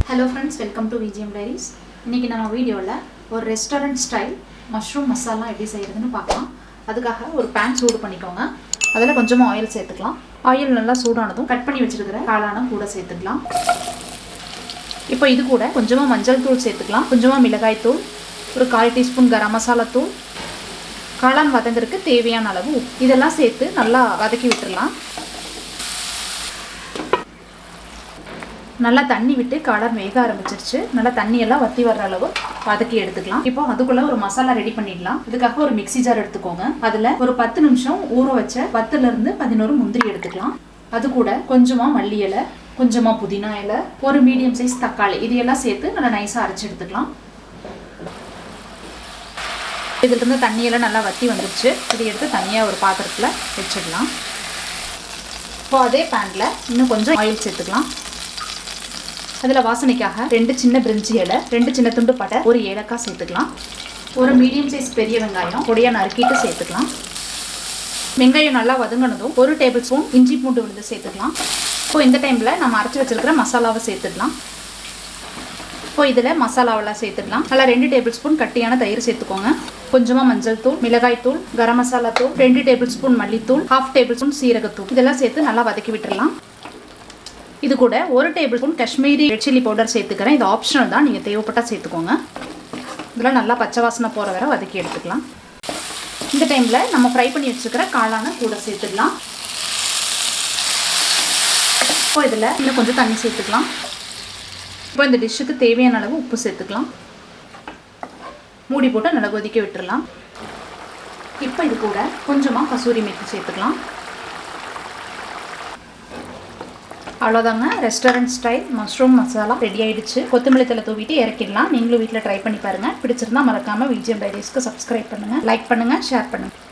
Hello friends, welcome to VGM Diaries. இன்னைக்கு நம்ம வீடியோல ஒரு ரெஸ்டாரன்ட் ஸ்டைல் மஷ்ரூம் மசாலா எப்படி செய்யறதுன்னு பார்க்கலாம். அதுக்காக ஒரு pan சூடு பண்ணிக்கோங்க. அதில் கொஞ்சமா ஆயில் சேர்த்துக்கலாம். ஆயில் நல்லா சூடானதும் கட் பண்ணி வச்சிருக்கிற காளான கூட சேர்த்துக்கலாம். இப்போ இது கூட கொஞ்சமா மஞ்சள் தூள் சேர்த்துக்கலாம். கொஞ்சமா மிளகாய் தூள், ஒரு 1/4 டீஸ்பூன் கரம் மசாலா தூள், காளான் வதங்கிறதுக்கு தேவையான அளவு உப்பு இதெல்லாம் சேர்த்து நல்லா வதக்கி விட்டுறலாம். நல்லா தண்ணி விட்டு காளான் வேக ஆரம்பிச்சிருச்சு. நல்லா தண்ணி எல்லாம் வத்தி வர்ற அளவு வதக்கி எடுத்துக்கலாம். இப்போ அதுக்குள்ள ஒரு மசாலா ரெடி பண்ணிடலாம். இதுக்காக ஒரு மிக்ஸி ஜார் எடுத்துக்கோங்க. அதுல ஒரு 10 நிமிஷம் ஊற வச்ச 10ல இருந்து 11 முந்திரி எடுத்துக்கலாம். அது கூட கொஞ்சமா மல்லி இலை, கொஞ்சமா புதினா இலை, ஒரு மீடியம் சைஸ் தக்காளி இதையெல்லாம் சேர்த்து நல்லா நைஸா அரைச்சு எடுத்துக்கலாம். இதுல இருந்து தண்ணியெல்லாம் நல்லா வத்தி வந்துருச்சு. இதை எடுத்து தனியா ஒரு பாத்திரத்துல வச்சிடலாம். இப்போ அதே பேன்ல இன்னும் கொஞ்சம் ஆயில் சேர்த்துக்கலாம். அதில் வாசனைக்காக 2 சின்ன பிரிஞ்சி இலை, 2 சின்ன துண்டு பட்டை, ஒரு ஏலக்காய் சேர்த்துக்கலாம். ஒரு மீடியம் சைஸ் பெரிய வெங்காயம் பொடியாக நறுக்கிட்டு சேர்த்துக்கலாம். வெங்காயம் நல்லா வதங்கினதும் 1 டேபிள் ஸ்பூன் இஞ்சி பூண்டு விழுந்து சேர்த்துக்கலாம். இப்போ இந்த டைமில் நம்ம அரைச்சி வச்சிருக்கிற மசாலாவை சேர்த்துக்கலாம். இப்போ இதில் மசாலாவெல்லாம் சேர்த்துக்கலாம். நல்லா 2 டேபிள் ஸ்பூன் கட்டியான தயிர் சேர்த்துக்கோங்க. கொஞ்சமாக மஞ்சள் தூள், மிளகாய் தூள், கரம் மசாலா தூள், 2 டேபிள் ஸ்பூன் மல்லித்தூள், 1/2 டேபிள் ஸ்பூன் சீரகத்தூள் இதெல்லாம் சேர்த்து நல்லா வதக்கி விட்டுடலாம். இது கூட 1 table spoon Kashmiri red chilli powder சேர்த்துக்கிறேன். இது ஆப்ஷனல் தான், நீங்கள் தேவைப்பட்டால் சேர்த்துக்கோங்க. இதெல்லாம் நல்லா பச்சை வாசனை போகிற வரை வதக்கி எடுத்துக்கலாம். இந்த டைமில் நம்ம ஃப்ரை பண்ணி வச்சுருக்கிற காளானை கூட சேர்த்துக்கலாம். இப்போ இதில் இன்னும் கொஞ்சம் தண்ணி சேர்த்துக்கலாம். இப்போ இந்த டிஷ்ஷுக்கு தேவையான அளவு உப்பு சேர்த்துக்கலாம். மூடி போட்டு நல்லா கொதிக்க விட்டுடலாம். இப்போ இது கூட கொஞ்சமாக கசூரி மேத்தி சேர்த்துக்கலாம். அவ்வளோதாங்க, restaurant style mushroom masala ready ஆகிடுச்சு. கொத்தமல்லி தழை தூவிட்டு இறக்கிடலாம். நீங்களும் வீட்டில் ட்ரை பண்ணி பாருங்கள். பிடிச்சிருந்தா மறக்காமல் VGM Diariesக்கு சப்ஸ்கிரைப் பண்ணுங்கள், லைக் பண்ணுங்கள், ஷேர் பண்ணுங்கள்.